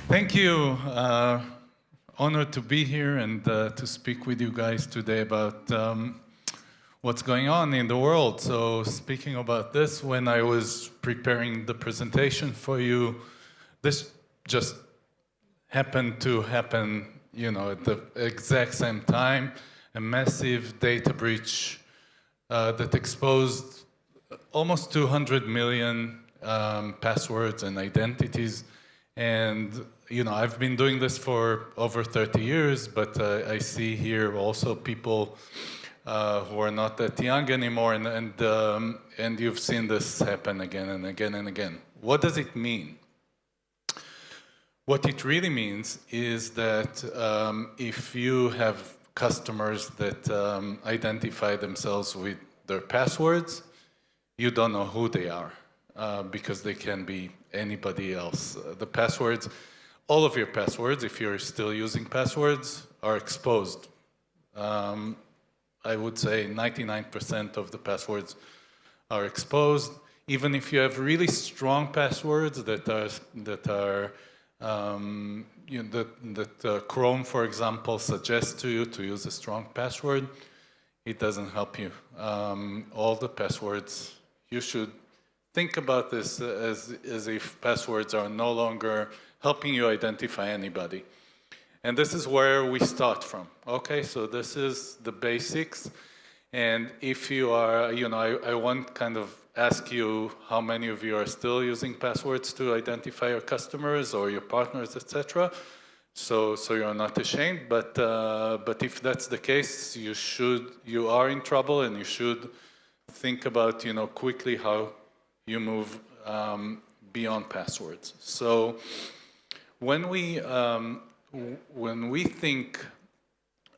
Thank you. Honored to be here and to speak with you guys today about what's going on in the world. So speaking about this, when I was preparing the presentation for you, this just happened to happen, at the exact same time, a massive data breach that exposed almost 200 million passwords and identities. And I've been doing this for over 30 years, but I see here also people who are not that young anymore, and you've seen this happen again and again and again. What does it mean? What it really means is that if you have customers that identify themselves with their passwords, you don't know who they are because they can be anybody else. The passwords, all of your passwords, if you're still using passwords, are exposed. I would say 99% of the passwords are exposed. Even if you have really strong passwords that Chrome, for example, suggests to you to use a strong password, it doesn't help you. All the passwords, you should think about this as if passwords are no longer helping you identify anybody. And this is where we start from. Okay, so this is the basics. And if you are, I want kind of ask you how many of you are still using passwords to identify your customers or your partners, etc. So you're not ashamed. But if that's the case, you are in trouble, and you should think about quickly how you move beyond passwords. So when we think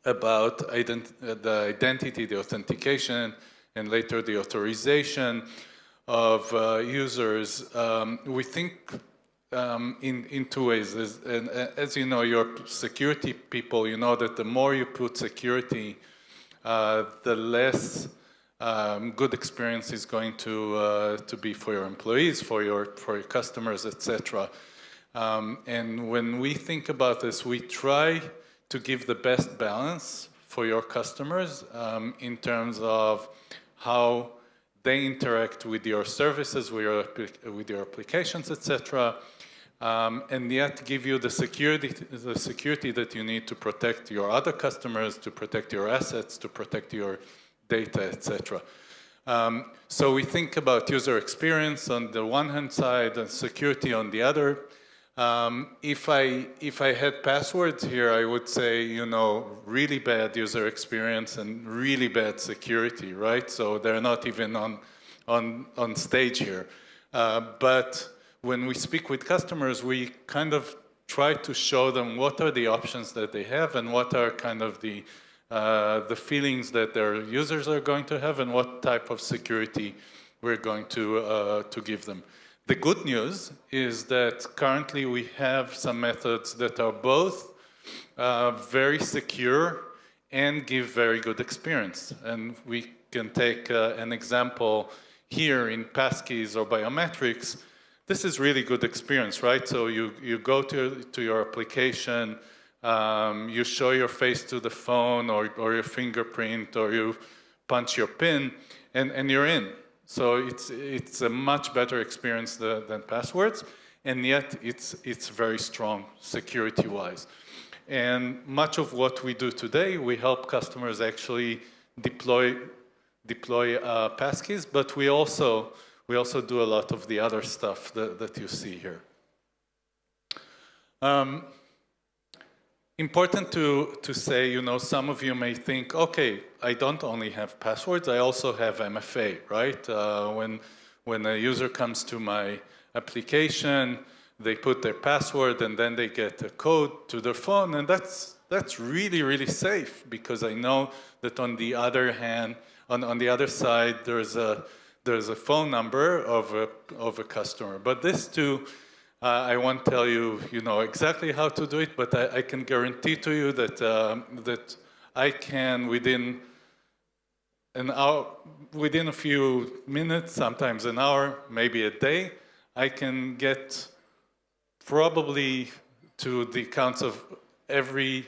about the identity, the authentication, and later the authorization of users, we think in two ways. As you know, you're security people, you know that the more you put security, the less good experience is going to be for your employees, for your customers, etc. And when we think about this, we try to give the best balance for your customers in terms of how they interact with your services, with your applications, etc. And yet give you the security that you need to protect your other customers, to protect your assets, to protect your data, etc. So we think about user experience on the one hand side and security on the other. If I had passwords here, I would say, really bad user experience and really bad security, right? So they're not even on stage here. But when we speak with customers, we kind of try to show them what are the options that they have and what are kind of the feelings that their users are going to have and what type of security we're going to give them. The good news is that currently we have some methods that are both very secure and give very good experience. And we can take an example here in Passkeys or biometrics. This is really good experience, right? So you go to your application, you show your face to the phone or your fingerprint, or you punch your PIN, and you're in. So it's a much better experience than passwords, and yet it's very strong security-wise. And much of what we do today, we help customers actually deploy passkeys, but we also do a lot of the other stuff that you see here. Important to say, some of you may think, okay, I don't only have passwords, I also have MFA, right? When a user comes to my application, they put their password and then they get a code to their phone, and that's really, really safe, because I know that on the other hand, on the other side, there's a phone number of a customer. But this too, I won't tell you, exactly how to do it, but I can guarantee to you that I can, within an hour, within a few minutes, sometimes an hour, maybe a day, I can get probably to the accounts of every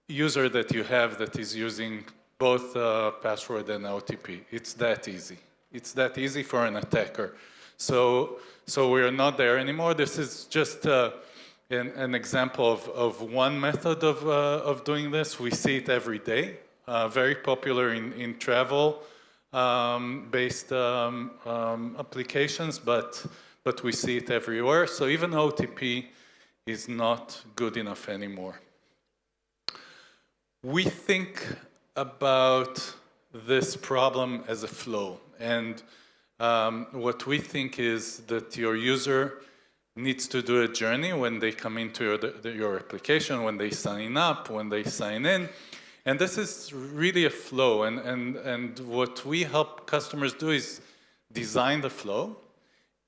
user that you have that is using both password and OTP. It's that easy. It's that easy for an attacker. So we're not there anymore. This is just an example of one method of doing this. We see it every day. Very popular in travel based applications, but we see it everywhere. So even OTP is not good enough anymore. We think about this problem as a flow, and what we think is that your user needs to do a journey when they come into your application, when they sign up, when they sign in, and this is really a flow. And what we help customers do is design the flow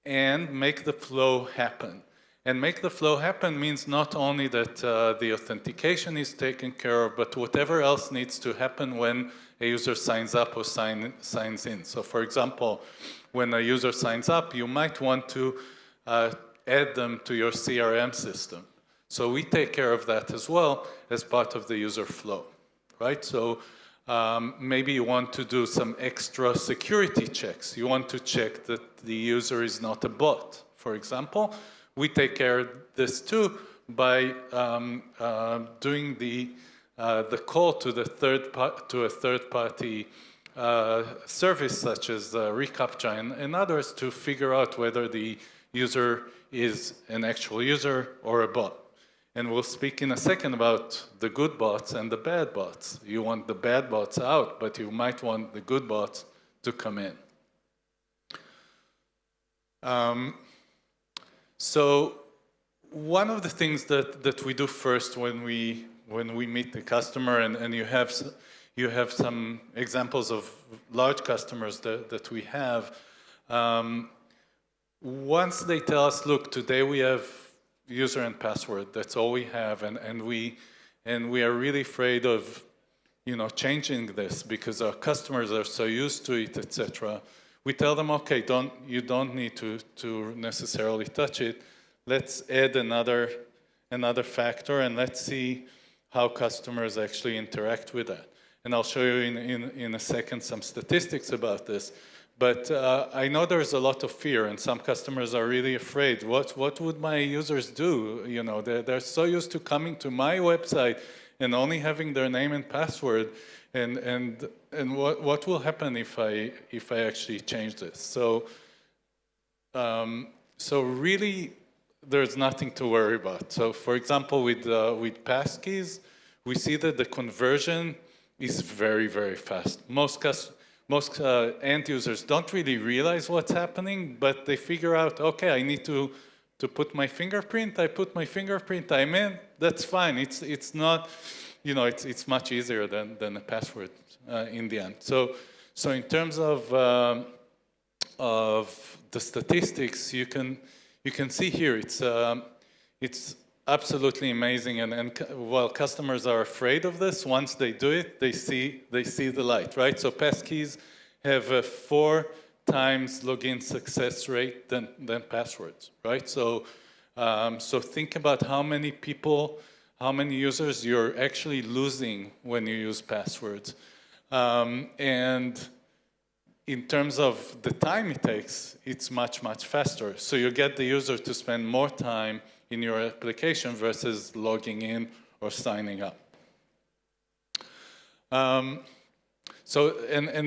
and make the flow happen. And make the flow happen means not only that the authentication is taken care of, but whatever else needs to happen when a user signs up or signs in. So for example, when a user signs up, you might want to add them to your CRM system. So we take care of that as well as part of the user flow, right? So maybe you want to do some extra security checks. You want to check that the user is not a bot, for example. We take care of this too by doing the call to a third-party service such as reCAPTCHA and others to figure out whether the user is an actual user or a bot. And we'll speak in a second about the good bots and the bad bots. You want the bad bots out, but you might want the good bots to come in. So one of the things that we do first when we meet the customer, and you have some examples of large customers that we have, once they tell us, look, today we have user and password, that's all we have, and we are really afraid of changing this because our customers are so used to it, etc. We tell them, okay, you don't need to necessarily touch it. Let's add another factor, and let's see how customers actually interact with that. And I'll show you in a second some statistics about this. But I know there's a lot of fear, and some customers are really afraid. What would my users do? They're so used to coming to my website and only having their name and password. And what will happen if I actually change this? So really, there's nothing to worry about. So for example, with Passkeys, we see that the conversion is very, very fast. Most end users don't really realize what's happening, but they figure out, okay, I need to put my fingerprint. I put my fingerprint. I'm in. That's fine. It's not. It's much easier than a password in the end. So in terms of the statistics, you can see here it's absolutely amazing. And while customers are afraid of this, once they do it, they see the light, right? So Passkeys have a 4 times login success rate than passwords, right? So think about how many people, how many users you're actually losing when you use passwords. And in terms of the time it takes, it's much, much faster. So you get the user to spend more time in your application versus logging in or signing up. So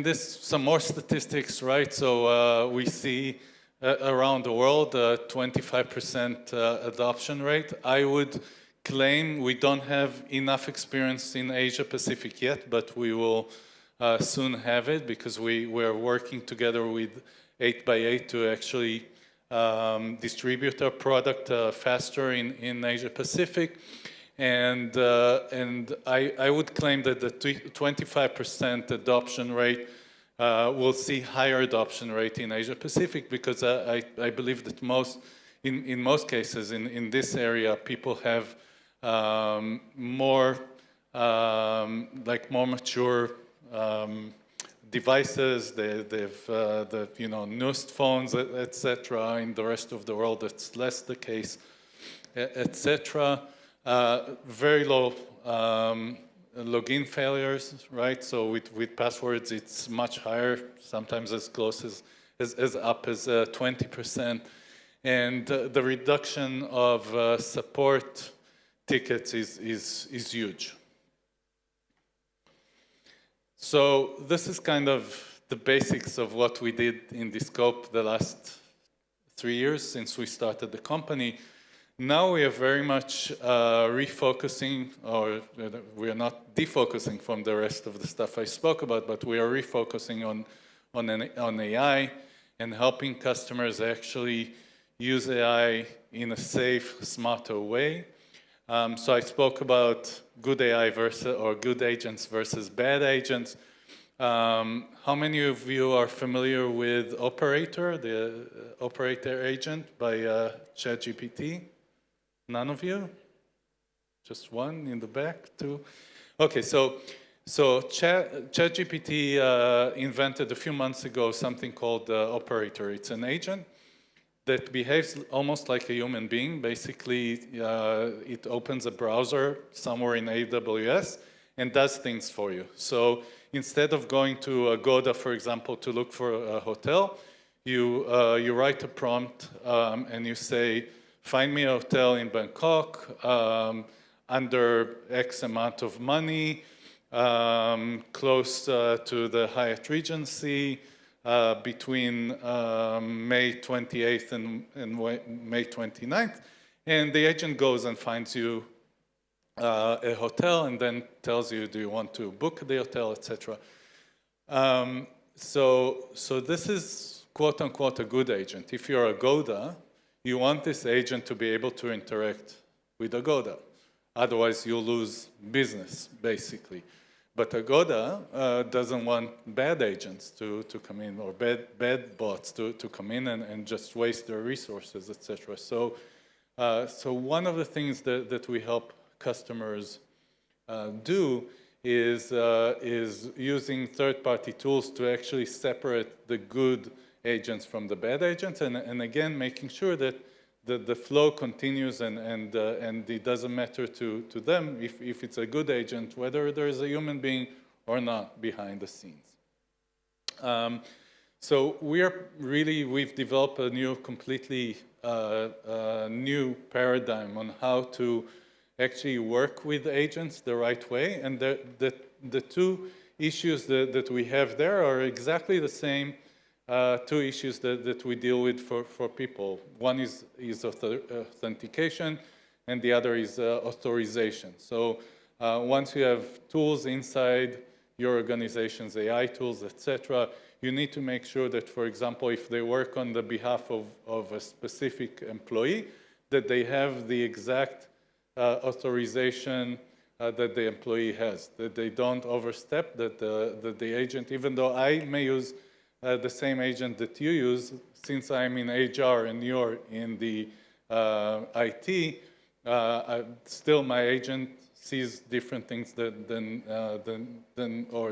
this, some more statistics, right? So we see around the world 25% adoption rate. I would claim we don't have enough experience in Asia Pacific yet, but we will soon have it because we're working together with 8x8 to actually distribute our product faster in Asia Pacific. And I would claim that the 25% adoption rate will see higher adoption rate in Asia Pacific because I believe that in most cases in this area people have more mature devices. They've the newest phones, etc. In the rest of the world, that's less the case, etc. Very low login failures, right? So with passwords, it's much higher, sometimes as close as up as 20%. And the reduction of support tickets is huge. So this is kind of the basics of what we did in Descope the last 3 years since we started the company. Now we are very much refocusing, or we are not defocusing from the rest of the stuff I spoke about, but we are refocusing on AI and helping customers actually use AI in a safe, smarter way. So I spoke about good AI or good agents versus bad agents. How many of you are familiar with Operator, the Operator agent by ChatGPT? None of you? Just one in the back, two? Okay, so ChatGPT invented a few months ago something called Operator. It's an agent that behaves almost like a human being. Basically, it opens a browser somewhere in AWS and does things for you. So instead of going to Agoda, for example, to look for a hotel, you write a prompt and you say, find me a hotel in Bangkok under X amount of money, close to the Hyatt Regency, between May 28th and May 29th. And the agent goes and finds you a hotel and then tells you, do you want to book the hotel, etc. So this is quote unquote a good agent. If you're Agoda, you want this agent to be able to interact with Agoda. Otherwise, you'll lose business, basically. But Agoda doesn't want bad agents to come in, or bad bots to come in and just waste their resources, etc. So one of the things that we help customers do is using third-party tools to actually separate the good agents from the bad agents, and again, making sure that the flow continues and it doesn't matter to them if it's a good agent, whether there is a human being or not behind the scenes. So we've developed a new, completely new paradigm on how to actually work with agents the right way, and the two issues that we have there are exactly the same two issues that we deal with for people. One is authentication, and the other is authorization. So once you have tools inside your organization's AI tools, etc., you need to make sure that, for example, if they work on the behalf of a specific employee, that they have the exact authorization that the employee has, that they don't overstep, that the agent, even though I may use the same agent that you use, since I'm in HR and you're in the IT, still my agent sees different things or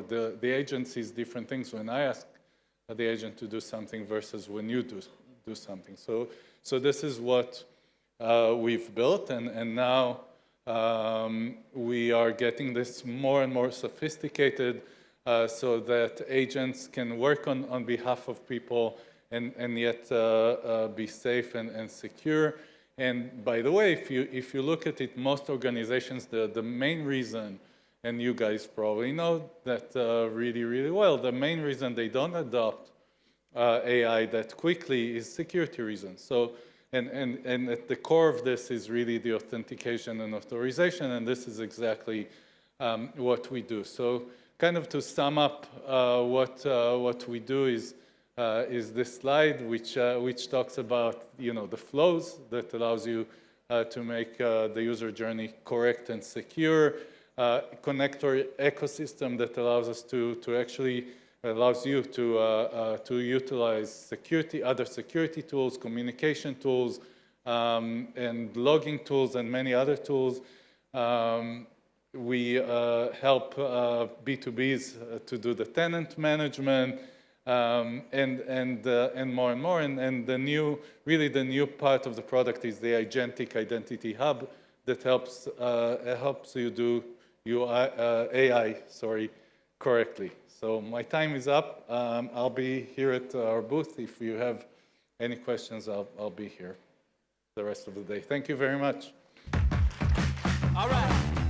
the agent sees different things when I ask the agent to do something versus when you do something. So this is what we've built, and now we are getting this more and more sophisticated, so that agents can work on behalf of people and yet be safe and secure. And by the way, if you look at it, most organizations, the main reason, and you guys probably know that really, really well, the main reason they don't adopt AI that quickly is security reasons. So, and at the core of this is really the authentication and authorization, and this is exactly what we do. So, kind of to sum up what we do is this slide, which talks about the flows that allows you to make the user journey correct and secure, connector ecosystem that allows us to actually allows you to utilize other security tools, communication tools, and logging tools, and many other tools. We help B2Bs to do the tenant management, and more and more. And the new part of the product is the agentic identity hub that helps you do AI correctly. So my time is up. I'll be here at our booth. If you have any questions, I'll be here the rest of the day. Thank you very much. All right.